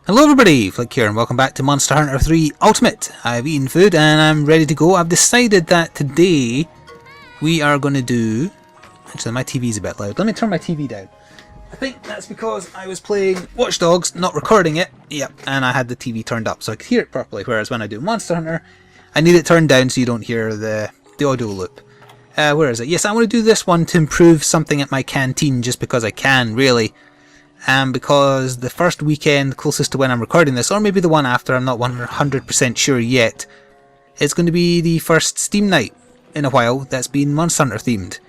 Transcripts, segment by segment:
Hello everybody, Flik here and welcome back to Monster Hunter 3 Ultimate. I've eaten food and I'm ready to go. I've decided that today we are going to do... Actually, my TV's a bit loud. Let me turn my TV down. I think that's because I was playing Watch Dogs, not recording it. Yep, and I had the TV turned up so I could hear it properly. Whereas when I do Monster Hunter, I need it turned down so you don't hear the audio loop. Where is it? Yes, I want to do this one to improve something at my canteen just because I can, really. Because the first weekend closest to when I'm recording this, or maybe the one after, I'm not 100% sure yet, it's going to be the first Steam night in a while that's been Monster Hunter themed.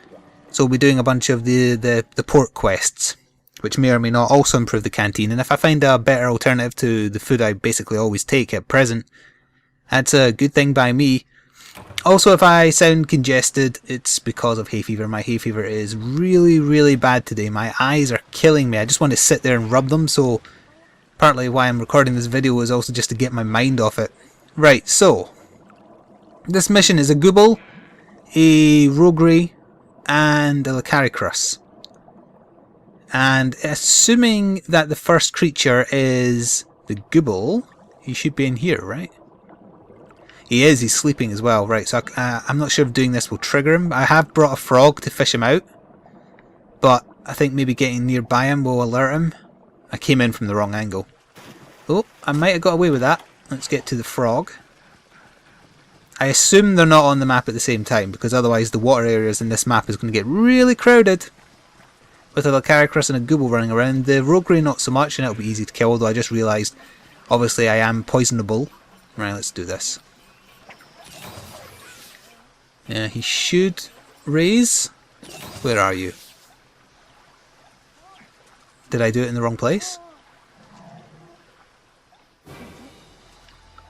So we'll be doing a bunch of the port quests, which may or may not also improve the canteen, and if I find a better alternative to the food I basically always take at present, that's a good thing by me. Also, if I sound congested, it's because of hay fever. My hay fever is really bad today. My eyes are killing me. I just want to sit there and rub them, so partly why I'm recording this video is also just to get my mind off it. Right, so this mission is a Gobul, a Wroggi, and a Lagiacrus. And assuming that the first creature is the Gobul, he should be in here, right? He is, he's sleeping as well. Right, so I'm not sure if doing this will trigger him. I have brought a frog to fish him out, but I think maybe getting nearby him will alert him. I came in from the wrong angle. Oh, I might have got away with that. Let's get to the frog. I assume they're not on the map at the same time, because otherwise the water areas in this map is going to get really crowded. With a Lagiacrus and a Gobul running around. The Wroggi not so much, and it'll be easy to kill, although I just realised, obviously I am poisonable. Right, let's do this. Yeah, he should raise. Where are you? Did I do it in the wrong place?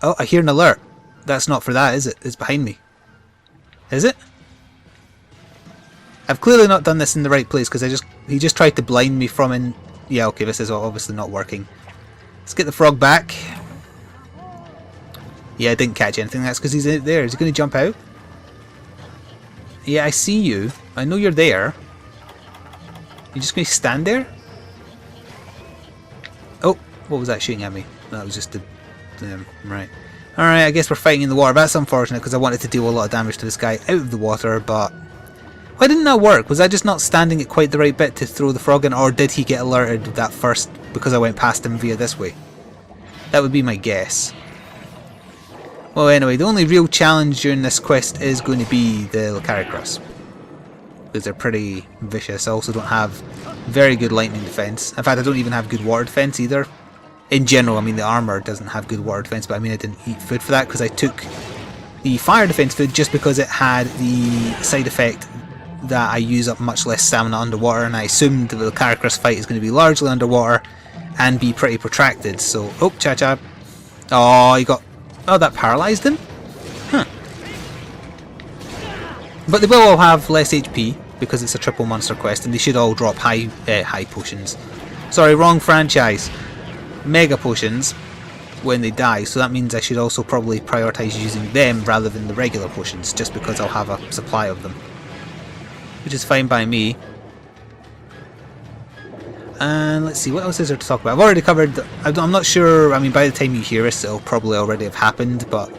Oh, I hear an alert. That's not for that, is it? It's behind me. Is it? I've clearly not done this in the right place because he just tried to blind me from in... Yeah, okay, this is obviously not working. Let's get the frog back. Yeah, I didn't catch anything. That's because he's there. Is he going to jump out? Yeah, I see you. I know you're there. You're just going to stand there? Oh, what was that shooting at me? That was just a... right. Alright, I guess we're fighting in the water. That's unfortunate because I wanted to deal a lot of damage to this guy out of the water, but... Why didn't that work? Was I just not standing at quite the right bit to throw the frog in, or did he get alerted that first because I went past him via this way? That would be my guess. Well, anyway, the only real challenge during this quest is going to be the Lagiacrus, because they're pretty vicious. I also don't have very good lightning defense. In fact, I don't even have good water defense either. In general, I mean, the armor doesn't have good water defense, but I mean, I didn't eat food for that because I took the fire defense food just because it had the side effect that I use up much less stamina underwater, and I assumed the Lagiacrus fight is going to be largely underwater and be pretty protracted. So, oh, cha-cha. Oh, he got... Oh, that paralysed him? Huh. But they will all have less HP because it's a triple monster quest, and they should all drop high potions. Sorry, wrong franchise. Mega potions when they die, so that means I should also probably prioritise using them rather than the regular potions, just because I'll have a supply of them. Which is fine by me. And let's see, what else is there to talk about? I've already covered... I'm not sure, I mean, by the time you hear this, it'll probably already have happened, but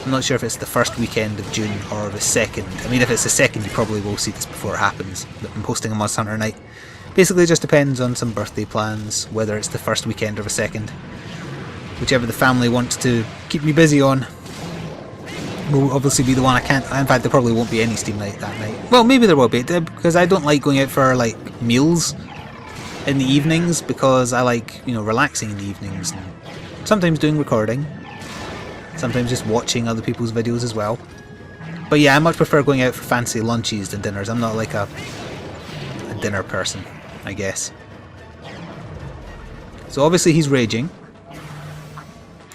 I'm not sure if it's the first weekend of June or the second. I mean, if it's the second, you probably will see this before it happens. I'm posting a Monster Hunter night. Basically, it just depends on some birthday plans, whether it's the first weekend or the second. Whichever the family wants to keep me busy on will obviously be the one I can't... In fact, there probably won't be any Steam night that night. Well, maybe there will be, because I don't like going out for, like, meals in the evenings, because I like, you know, relaxing in the evenings and sometimes doing recording, sometimes just watching other people's videos as well. But yeah, I much prefer going out for fancy lunches than dinners. I'm not like a dinner person, I guess. So obviously he's raging.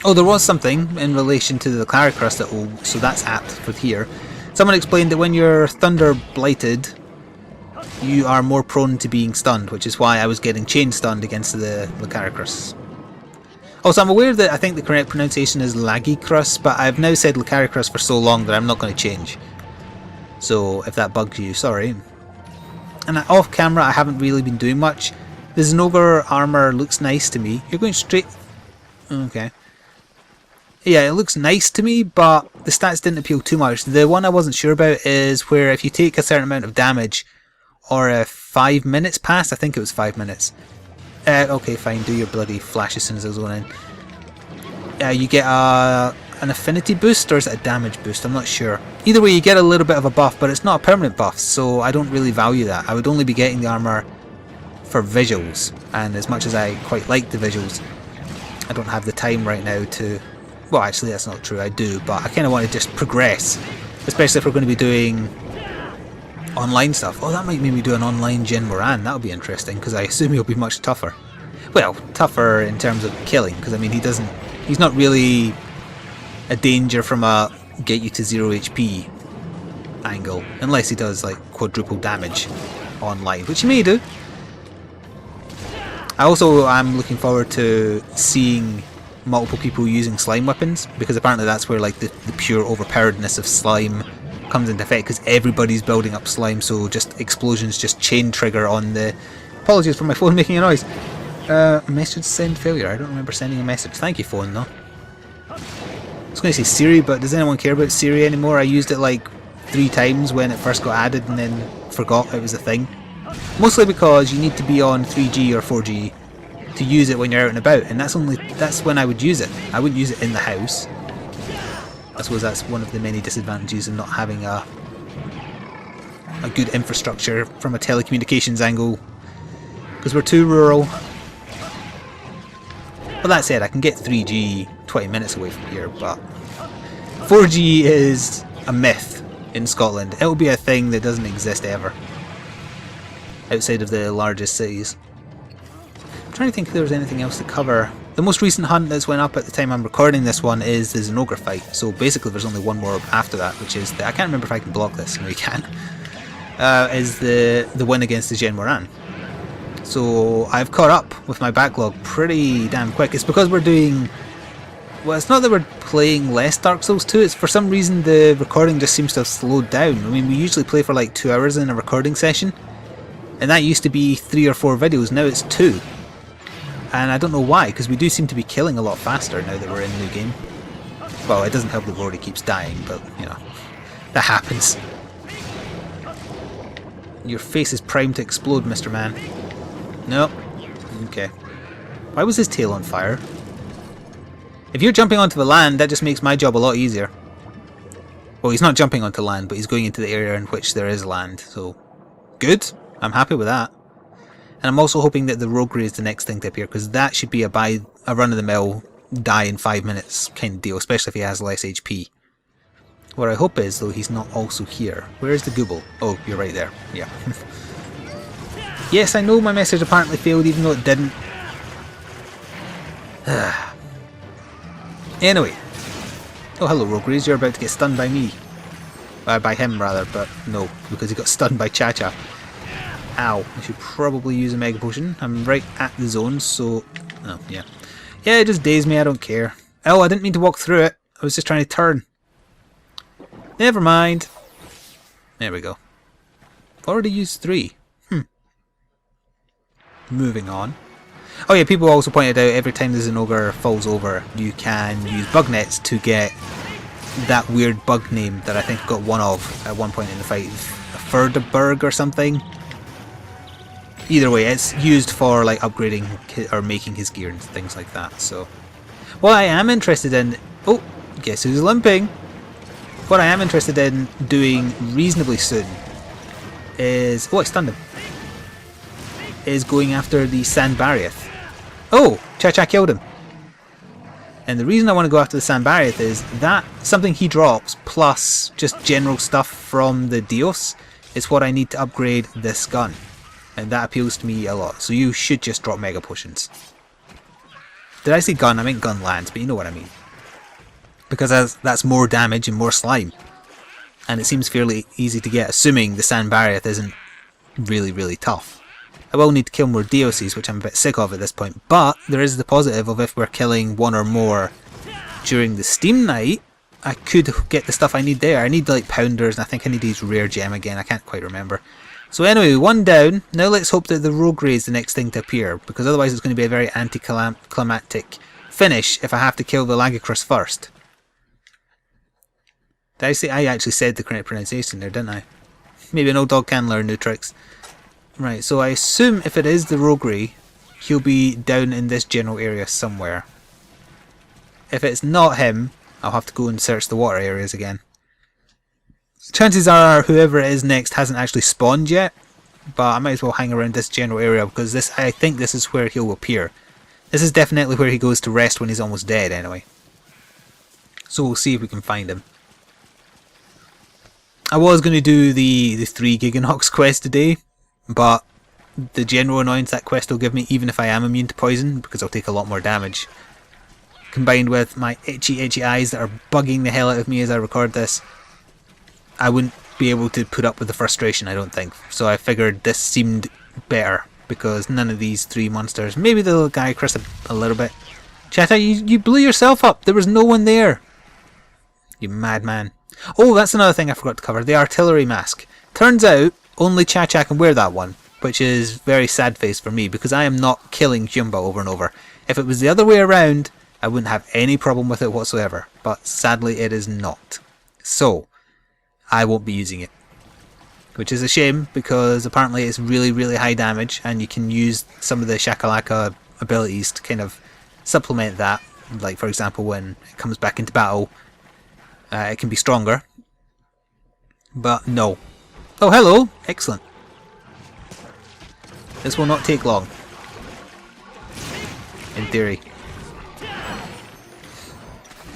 Oh, there was something in relation to the Lagiacrus that will... So that's apt for here. Someone explained that when you're thunder blighted, you are more prone to being stunned, which is why I was getting chain stunned against the Lagiacrus. Also, I'm aware that I think the correct pronunciation is Lagiacrus, but I've now said Lagiacrus for so long that I'm not going to change. So if that bugs you, sorry. And off camera, I haven't really been doing much. The Zinogre armor looks nice to me. You're going straight... Okay. Yeah, it looks nice to me, but the stats didn't appeal too much. The one I wasn't sure about is where if you take a certain amount of damage, or 5 minutes pass, I think it was 5 minutes. Okay, fine, do your bloody flash as soon as I was going in. You get an affinity boost, or is it a damage boost? I'm not sure. Either way, you get a little bit of a buff, but it's not a permanent buff, so I don't really value that. I would only be getting the armour for visuals, and as much as I quite like the visuals, I don't have the time right now to... Well, actually, that's not true, I do, but I kind of want to just progress, especially if we're going to be doing online stuff. Oh, that might make me do an online Jin Moran. That would be interesting, because I assume he'll be much tougher. Well, tougher in terms of killing, because I mean, he's not really a danger from a get you to 0 HP angle, unless he does like quadruple damage online, which he may do. I also am looking forward to seeing multiple people using slime weapons, because apparently that's where like the pure overpoweredness of slime comes into effect, because everybody's building up slime, so just explosions just chain trigger on the... Apologies for my phone making a noise. Message send failure. I don't remember sending a message. Thank you, phone, though. I was going to say Siri, but does anyone care about Siri anymore? I used it like 3 times when it first got added and then forgot it was a thing. Mostly because you need to be on 3G or 4G to use it when you're out and about, and that's when I would use it. I wouldn't use it in the house. I suppose that's one of the many disadvantages of not having a good infrastructure from a telecommunications angle, because we're too rural. But that said, I can get 3G 20 minutes away from here, but 4G is a myth in Scotland. It'll be a thing that doesn't exist ever outside of the largest cities. I'm trying to think if there was anything else to cover. The most recent hunt that's went up at the time I'm recording this one is the Zenogre fight, so basically there's only one more after that, which is I can't remember if I can block this. No, you can. Is the win against the Jin Moran. So I've caught up with my backlog pretty damn quick. It's because we're doing... Well, it's not that we're playing less Dark Souls 2, it's for some reason the recording just seems to have slowed down. I mean, we usually play for like 2 hours in a recording session, and that used to be 3 or 4 videos, now it's 2. And I don't know why, because we do seem to be killing a lot faster now that we're in the new game. Well, it doesn't help that Rory keeps dying, but, you know, that happens. Your face is primed to explode, Mr. Man. Nope. Okay. Why was his tail on fire? If you're jumping onto the land, that just makes my job a lot easier. Well, he's not jumping onto land, but he's going into the area in which there is land, so... Good. I'm happy with that. And I'm also hoping that the Wroggi is the next thing to appear, because that should be a run-of-the-mill, die in 5 minutes kind of deal, especially if he has less HP. What I hope is, though, he's not also here. Where is the Gobul? Oh, you're right there. Yeah. Yes, I know my message apparently failed, even though it didn't. Anyway. Oh, hello, Wroggi. You're about to get stunned by me. By him, rather, but no, because he got stunned by Cha-Cha. Ow. I should probably use a Mega Potion. I'm right at the zone, so... Oh, yeah. Yeah, it just dazed me, I don't care. Oh, I didn't mean to walk through it. I was just trying to turn. Never mind. There we go. Already used 3. Moving on. Oh yeah, people also pointed out every time the Zenogre falls over, you can use bug nets to get that weird bug name that I think I got one of at one point in the fight. Ferdeberg or something. Either way, it's used for like upgrading or making his gear and things like that. So, what I am interested in... Oh, guess who's limping? What I am interested in doing reasonably soon is... Oh, I stunned him. Is going after the Sandbariath. Oh, Cha-Cha killed him. And the reason I want to go after the Sandbariath is that something he drops plus just general stuff from the Dios is what I need to upgrade this gun. And that appeals to me a lot. So you should just drop Mega Potions. Did I say gun? I meant gun lands, but you know what I mean. Because that's more damage and more slime. And it seems fairly easy to get, assuming the Sandbariath isn't really, really tough. I will need to kill more Dioses, which I'm a bit sick of at this point. But there is the positive of if we're killing one or more during the Steam night, I could get the stuff I need there. I need like Pounders, and I think I need to use Rare Gem again. I can't quite remember. So anyway, 1 down. Now let's hope that the Wroggi is the next thing to appear, because otherwise it's going to be a very anticlimactic finish if I have to kill the Lagiacrus first. Did I say I actually said the correct pronunciation there, didn't I? Maybe an old dog can learn new tricks. Right, so I assume if it is the Wroggi, he'll be down in this general area somewhere. If it's not him, I'll have to go and search the water areas again. Chances are whoever it is next hasn't actually spawned yet, but I might as well hang around this general area because I think this is where he'll appear. This is definitely where he goes to rest when he's almost dead anyway. So we'll see if we can find him. I was going to do the 3 Giganox quest today, but the general annoyance that quest will give me, even if I am immune to poison, because I'll take a lot more damage, combined with my itchy eyes that are bugging the hell out of me as I record this, I wouldn't be able to put up with the frustration, I don't think. So I figured this seemed better, because none of these 3 monsters, maybe the little guy Chris a little bit. Chatta, you blew yourself up, there was no one there. You madman. Oh, that's another thing I forgot to cover, the artillery mask. Turns out only Cha-Cha can wear that one, which is very sad face for me because I am not killing Jumba over and over. If it was the other way around, I wouldn't have any problem with it whatsoever, but sadly it is not. So, I won't be using it. Which is a shame because apparently it's really high damage and you can use some of the Shakalaka abilities to kind of supplement that. Like for example when it comes back into battle, it can be stronger. But no. Oh, hello! Excellent. This will not take long. In theory.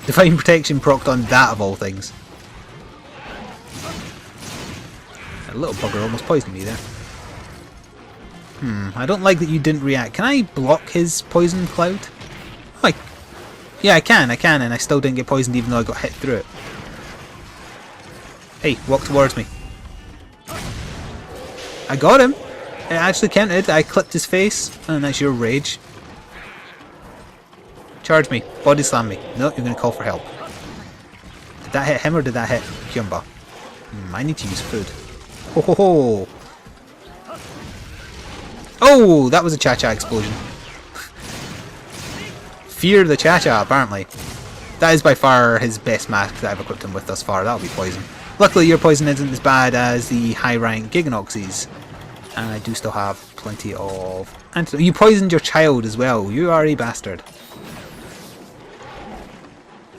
Divine Protection procced on that of all things. That little bugger almost poisoned me there. I don't like that you didn't react. Can I block his poison cloud? Oh, yeah, I can, and I still didn't get poisoned even though I got hit through it. Hey, walk towards me. I got him! It actually counted. I clipped his face. And that's your rage. Charge me. Body slam me. No, you're going to call for help. Did that hit him or did that hit Kyumba? I need to use food. Ho ho ho! Oh, that was a Cha-Cha explosion. Fear the Cha-Cha, apparently. That is by far his best mask that I've equipped him with thus far. That'll be poison. Luckily your poison isn't as bad as the high rank Giganoxes. And I do still have plenty of antidote. You poisoned your child as well. You are a bastard.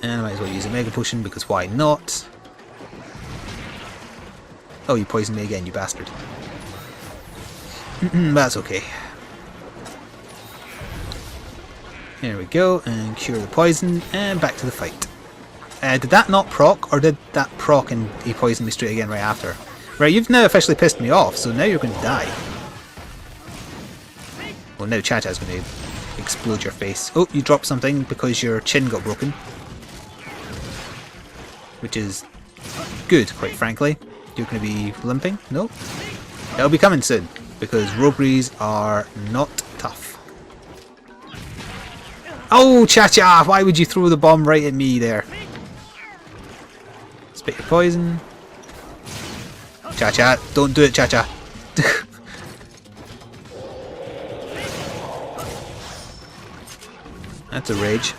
And I might as well use a Mega Potion because why not? Oh, you poisoned me again, you bastard. That's okay. There we go, and cure the poison, and back to the fight. Did that not proc, or did that proc and he poisoned me straight again right after? Right, you've now officially pissed me off, so now you're going to die. Well, now Cha-Cha's going to explode your face. Oh, you dropped something because your chin got broken. Which is good, quite frankly. You're going to be limping? No? It'll be coming soon, because Wroggis are not tough. Oh, Cha-Cha! Why would you throw the bomb right at me there? Spit your poison. Cha-Cha, don't do it, Cha-Cha. That's a rage.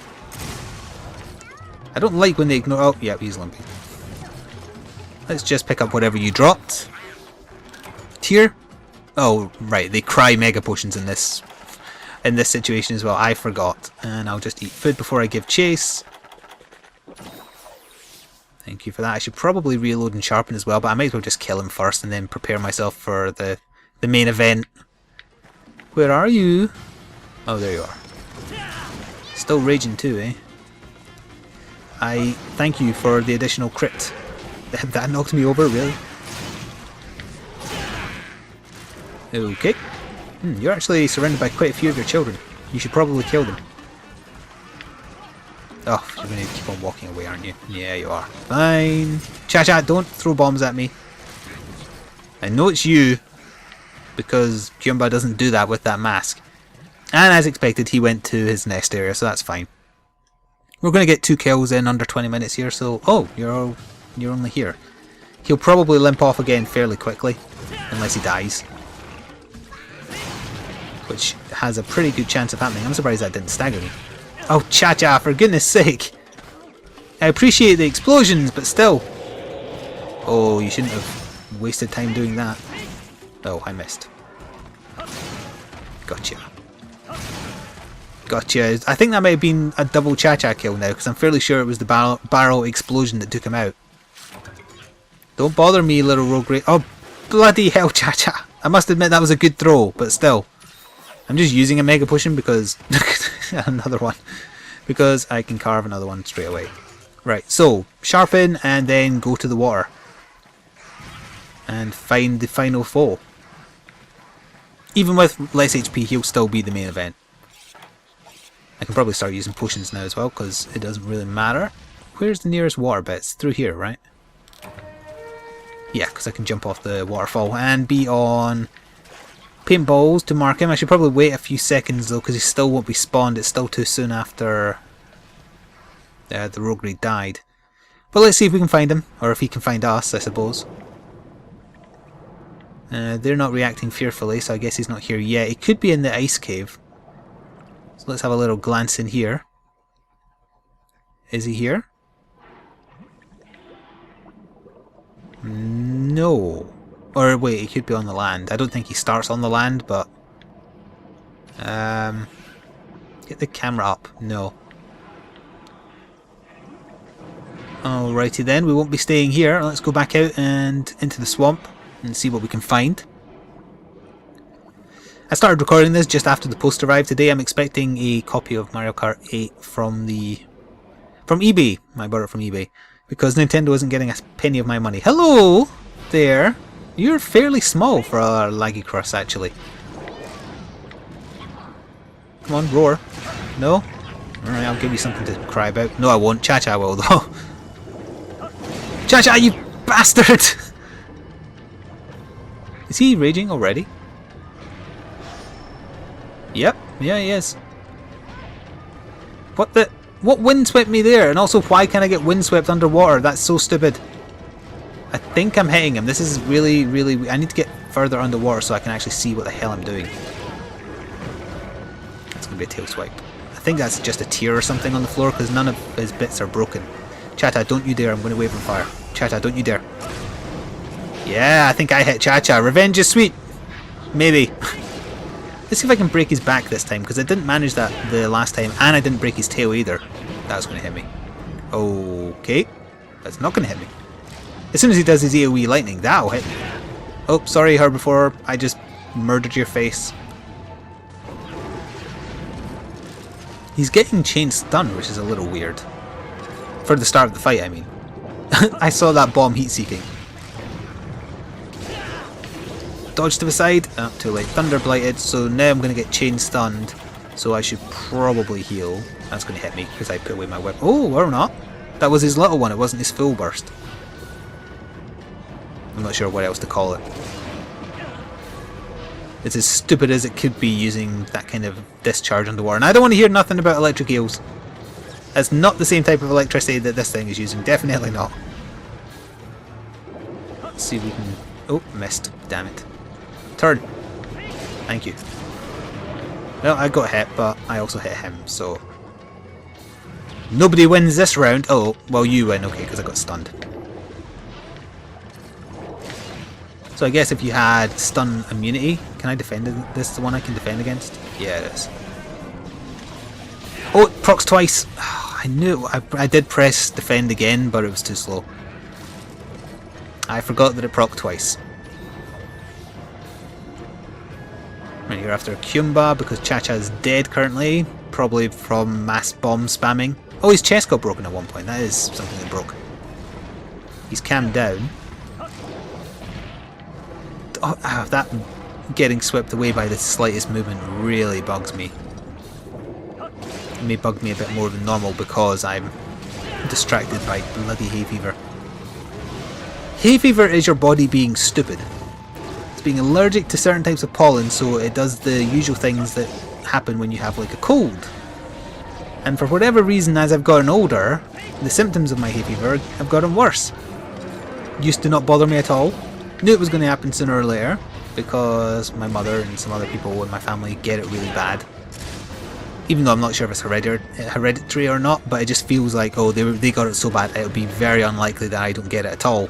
I don't like when they ignore... Oh, yeah, he's limping. Let's just pick up whatever you dropped. Tear? Oh, right, they cry Mega Potions in this situation as well. I forgot. And I'll just eat food before I give chase. Thank you for that. I should probably reload and sharpen as well, but I might as well just kill him first and then prepare myself for the main event. Where are you? Oh, there you are. Still raging too, eh? I thank you for the additional crit. That knocked me over, really? Okay. You're actually surrounded by quite a few of your children. You should probably kill them. Oh, you're going to keep on walking away, aren't you? Yeah, you are. Fine. Cha-Cha, don't throw bombs at me. I know it's you, because Kyumba doesn't do that with that mask. And as expected, he went to his nest area, so that's fine. We're going to get 2 kills in under 20 minutes here, so... Oh, you're only here. He'll probably limp off again fairly quickly, unless he dies. Which has a pretty good chance of happening. I'm surprised that didn't stagger me. Oh, Cha-Cha, for goodness sake. I appreciate the explosions, but still. Oh, you shouldn't have wasted time doing that. Oh, I missed. Gotcha. Gotcha. I think that might have been a double Cha-Cha kill now, because I'm fairly sure it was the barrel explosion that took him out. Don't bother me, little rogue. Oh, bloody hell, Cha-Cha. I must admit that was a good throw, but still. I'm just using a Mega Potion because... another one. Because I can carve another one straight away. Right, so, sharpen and then go to the water. And find the final foe. Even with less HP, he'll still be the main event. I can probably start using potions now as well, because it doesn't really matter. Where's the nearest water bit? It's through here, right? Yeah, because I can jump off the waterfall and be on paintballs to mark him. I should probably wait a few seconds though, because he still won't be spawned. It's still too soon after the Wroggi died. But let's see if we can find him, or if he can find us, I suppose. They're not reacting fearfully, so I guess he's not here yet. He could be in the ice cave. So let's have a little glance in here. Is he here? No. Or wait, he could be on the land. I don't think he starts on the land, but... get the camera up. No. Alrighty then, we won't be staying here. Let's go back out and into the swamp and see what we can find. I started recording this just after the post arrived today. I'm expecting a copy of Mario Kart 8 from eBay. I bought it from eBay because Nintendo isn't getting a penny of my money. Hello there. You're fairly small for a Lagiacrus, actually. Come on, roar. No? Alright, I'll give you something to cry about. No, I won't. Cha-Cha will, though. Cha-Cha, you bastard! Is he raging already? Yep, yeah he is. What the... What windswept me there? And also, why can't I get windswept underwater? That's so stupid. I think I'm hitting him. This is really, really... I need to get further underwater so I can actually see what the hell I'm doing. That's going to be a tail swipe. I think that's just a tear or something on the floor because none of his bits are broken. Cha-Cha, don't you dare. I'm going to wave on fire. Cha-Cha, don't you dare. Yeah, I think I hit Cha-Cha. Revenge is sweet. Maybe. Let's see if I can break his back this time, because I didn't manage that the last time, and I didn't break his tail either. That was going to hit me. Okay. That's not going to hit me. As soon as he does his AoE lightning, that'll hit me. Oh, sorry, Herbivore. I just murdered your face. He's getting chain stun, which is a little weird. For the start of the fight, I mean. I saw that bomb heat-seeking. Dodge to the side. Oh, too late. Thunder blighted, so now I'm going to get chain stunned. So I should probably heal. That's going to hit me because I put away my weapon. Oh, or not. That was his little one. It wasn't his full burst. I'm not sure what else to call it. It's as stupid as it could be using that kind of discharge underwater. And I don't want to hear nothing about electric eels. That's not the same type of electricity that this thing is using. Definitely not. Let's see if we can... Oh, missed. Damn it. Turn. Thank you. Well, I got hit, but I also hit him, so... Nobody wins this round. Oh, well, you win, okay, because I got stunned. So I guess if you had stun immunity... Can I defend it? This is the one I can defend against? Yeah, it is. Oh, it procs twice. I knew. I did press defend again, but it was too slow. I forgot that it proc twice. Right, you're after Kumba because Cha-Cha's dead currently. Probably from mass bomb spamming. Oh, his chest got broken at one point. That is something that broke. He's calmed down. Oh, that getting swept away by the slightest movement really bugs me. It may bug me a bit more than normal because I'm distracted by bloody hay fever. Hay fever is your body being stupid. It's being allergic to certain types of pollen, so it does the usual things that happen when you have like a cold. And for whatever reason, as I've gotten older, the symptoms of my hay fever have gotten worse. Used to not bother me at all. Knew it was going to happen sooner or later, because my mother and some other people in my family get it really bad. Even though I'm not sure if it's hereditary or not, but it just feels like, oh, they got it so bad, it would be very unlikely that I don't get it at all.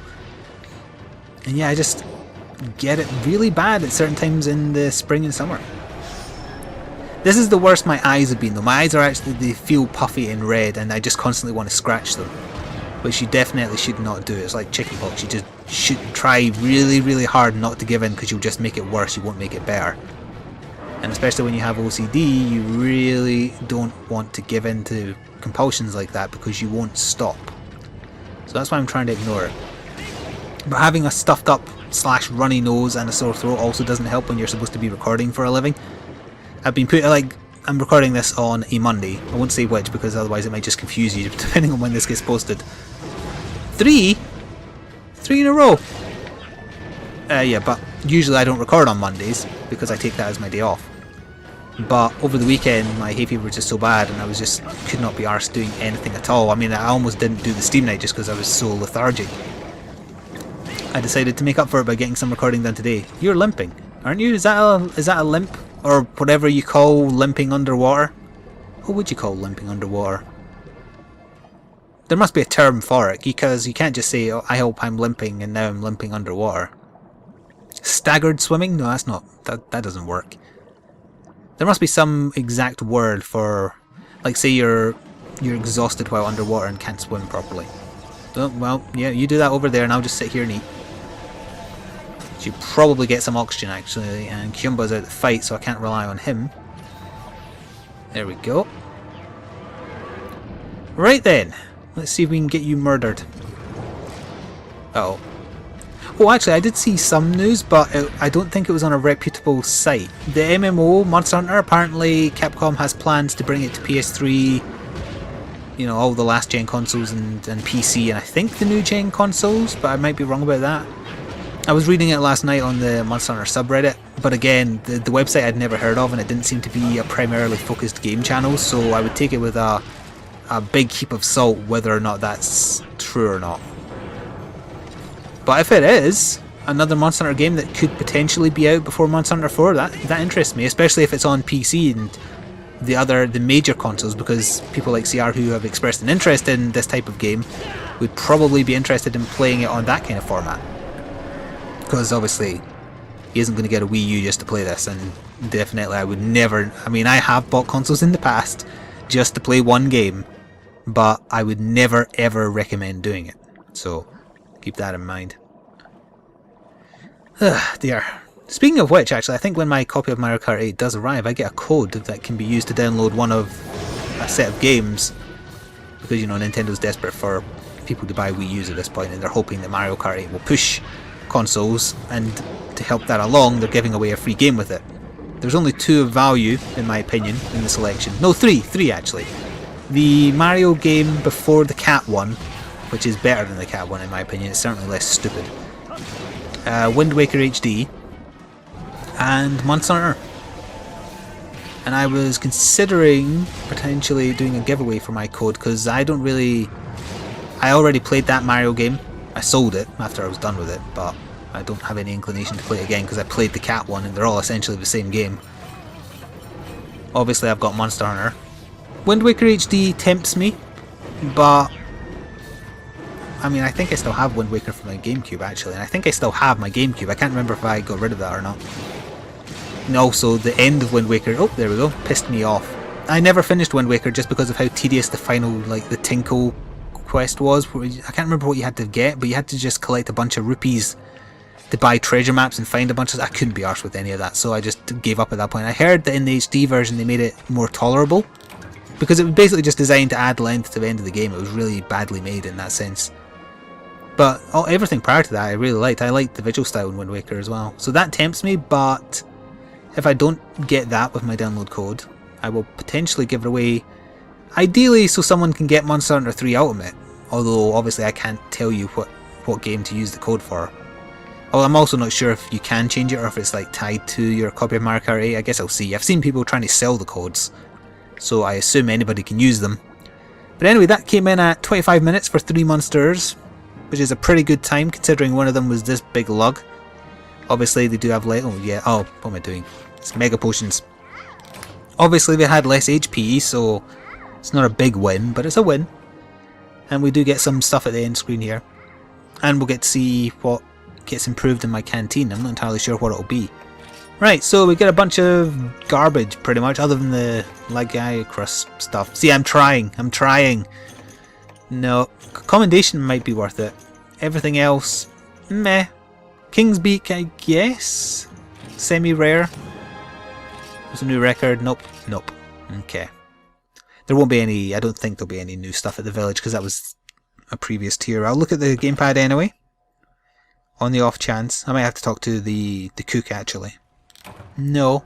And yeah, I just get it really bad at certain times in the spring and summer. This is the worst my eyes have been though. My eyes are actually, they feel puffy and red and I just constantly want to scratch them. Which you definitely should not do. It's like chickenpox. You just should try really, really hard not to give in because you'll just make it worse, you won't make it better. And especially when you have OCD, you really don't want to give in to compulsions like that because you won't stop. So that's why I'm trying to ignore it. But having a stuffed up / runny nose and a sore throat also doesn't help when you're supposed to be recording for a living. I've been I'm recording this on a Monday. I won't say which because otherwise it might just confuse you depending on when this gets posted. 3 in a row. Yeah, but usually I don't record on Mondays because I take that as my day off. But over the weekend my hay fever was just so bad and I could not be arsed doing anything at all. I mean, I almost didn't do the Steam night just because I was so lethargic. I decided to make up for it by getting some recording done today. You're limping, aren't you? Is that a limp? Or whatever you call limping underwater? What would you call limping underwater? There must be a term for it, because you can't just say, oh, I hope I'm limping and now I'm limping underwater. Staggered swimming? No, that's not. That doesn't work. There must be some exact word for, like, say you're exhausted while underwater and can't swim properly. Oh, well, yeah, you do that over there and I'll just sit here and eat. You probably get some oxygen actually, and Kyumba's out the fight so I can't rely on him. There we go. Right then, let's see if we can get you murdered. Uh-oh. Oh, actually I did see some news, but I don't think it was on a reputable site. The MMO, Monster Hunter, apparently Capcom has plans to bring it to PS3, you know, all the last gen consoles and PC, and I think the new gen consoles, but I might be wrong about that. I was reading it last night on the Monster Hunter subreddit, but again, the website I'd never heard of and it didn't seem to be a primarily focused game channel, so I would take it with a big heap of salt whether or not that's true or not. But if it is, another Monster Hunter game that could potentially be out before Monster Hunter 4, that interests me, especially if it's on PC and the major consoles, because people like CR who have expressed an interest in this type of game would probably be interested in playing it on that kind of format. Because obviously he isn't going to get a Wii U just to play this, and definitely I would never, I mean I have bought consoles in the past just to play one game, but I would never ever recommend doing it, so keep that in mind. Dear. Speaking of which, actually, I think when my copy of Mario Kart 8 does arrive, I get a code that can be used to download one of a set of games, because, you know, Nintendo's desperate for people to buy Wii U's at this point, and they're hoping that Mario Kart 8 will push consoles, and to help that along, they're giving away a free game with it. There's only 2 of value, in my opinion, in the selection. No, 3 actually. The Mario game before the Cat one, which is better than the Cat one in my opinion, it's certainly less stupid. Wind Waker HD, and Monster Hunter. And I was considering potentially doing a giveaway for my code, because I already played that Mario game. I sold it after I was done with it, but I don't have any inclination to play it again because I played the Cat one and they're all essentially the same game. Obviously I've got Monster Hunter. Wind Waker HD tempts me, but I mean, I think I still have Wind Waker for my GameCube actually, and I think I still have my GameCube. I can't remember if I got rid of that or not. And also the end of Wind Waker, oh there we go, pissed me off. I never finished Wind Waker just because of how tedious the final, like the Tinkle quest was. I can't remember what you had to get, but you had to just collect a bunch of rupees to buy treasure maps and find a bunch of... I couldn't be arsed with any of that, so I just gave up at that point. I heard that in the HD version they made it more tolerable, because it was basically just designed to add length to the end of the game. It was really badly made in that sense. But everything prior to that I really liked. I liked the visual style in Wind Waker as well. So that tempts me, but if I don't get that with my download code, I will potentially give it away, ideally so someone can get Monster Hunter 3 Ultimate, although obviously I can't tell you what game to use the code for. Well, I'm also not sure if you can change it or if it's like tied to your copy of Mario Kart 8. I guess I'll see. I've seen people trying to sell the codes, so I assume anybody can use them. But anyway, that came in at 25 minutes for 3 monsters, which is a pretty good time considering one of them was this big lug. Obviously they do have oh yeah, oh, what am I doing? It's Mega Potions. Obviously they had less HP, so it's not a big win, but it's a win. And we do get some stuff at the end screen here. And we'll get to see what gets improved in my canteen. I'm not entirely sure what it'll be. Right, so we get a bunch of garbage pretty much, other than the Lagiacrus stuff. See, I'm trying. No, commendation might be worth it. Everything else, meh. King's Beak, I guess? Semi-rare. There's a new record. Nope. Okay. There won't be any, I don't think there'll be any new stuff at the village, because that was a previous tier. I'll look at the gamepad anyway. On the off chance. I might have to talk to the cook actually. No.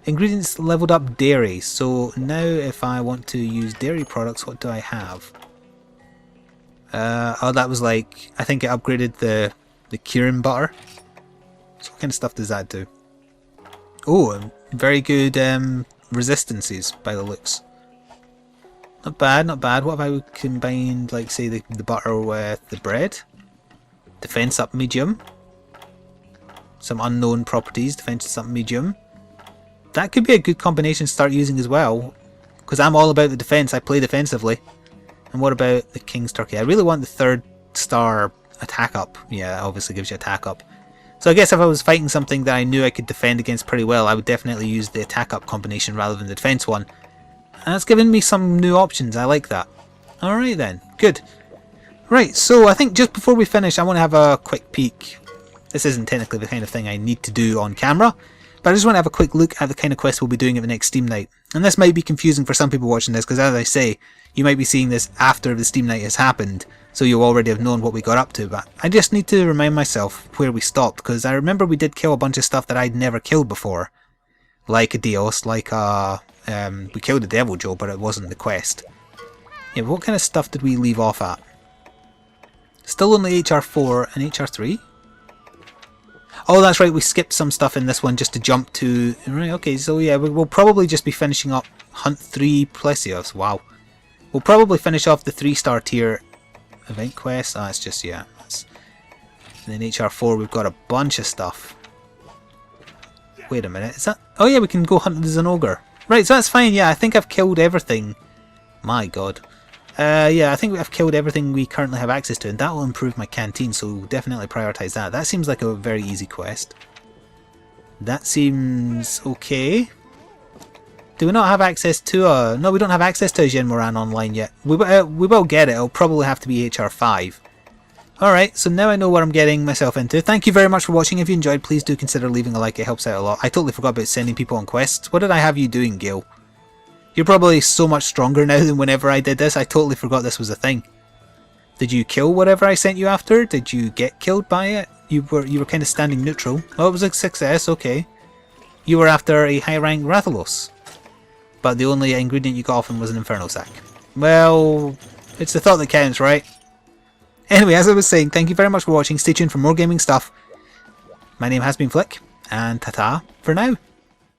Ingredients leveled up dairy. So now if I want to use dairy products, what do I have? Oh, that was like, I think it upgraded the curing butter. So what kind of stuff does that do? Oh, very good resistances by the looks. Not bad, not bad. What if I combined, like, say, the butter with the bread? Defense up medium. Some unknown properties. Defense up medium. That could be a good combination to start using as well. Because I'm all about the defense. I play defensively. And what about the King's Turkey? I really want the 3rd star attack up. Yeah, that obviously gives you attack up. So I guess if I was fighting something that I knew I could defend against pretty well, I would definitely use the attack up combination rather than the defense one. And that's given me some new options. I like that. Alright then. Good. Right, so I think just before we finish, I want to have a quick peek. This isn't technically the kind of thing I need to do on camera, but I just want to have a quick look at the kind of quest we'll be doing at the next Steam Night. And this might be confusing for some people watching this, because as I say, you might be seeing this after the Steam Night has happened, so you'll already have known what we got up to, but I just need to remind myself where we stopped, because I remember we did kill a bunch of stuff that I'd never killed before. Like a Dios, like a... we killed a Devil Joe, but it wasn't the quest. Yeah, what kind of stuff did we leave off at? Still only HR4 and HR3? Oh, that's right, we skipped some stuff in this one just to jump to... Right, okay, so yeah, we'll probably just be finishing up Hunt 3 Plesios. Wow. We'll probably finish off the 3-star tier event quest. Ah, it's just, yeah. And then HR4, we've got a bunch of stuff. Wait a minute, is that... Oh yeah, we can go hunt as an ogre. Right, so that's fine, yeah, I think I've killed everything. My god. Yeah, I think I've killed everything we currently have access to, and that will improve my canteen, so we'll definitely prioritise that. That seems like a very easy quest. That seems okay. Do we not have access to a... No, we don't have access to a Jean Moran online yet. We will get it, it'll probably have to be HR5. Alright, so now I know what I'm getting myself into. Thank you very much for watching. If you enjoyed, please do consider leaving a like, it helps out a lot. I totally forgot about sending people on quests. What did I have you doing, Gil? You're probably so much stronger now than whenever I did this. I totally forgot this was a thing. Did you kill whatever I sent you after? Did you get killed by it? You were kind of standing neutral. Oh, it was a success, okay. You were after a high rank Rathalos. But the only ingredient you got off him was an Inferno Sack. Well, it's the thought that counts, right? Anyway, as I was saying, thank you very much for watching. Stay tuned for more gaming stuff. My name has been Flik, and ta-ta for now.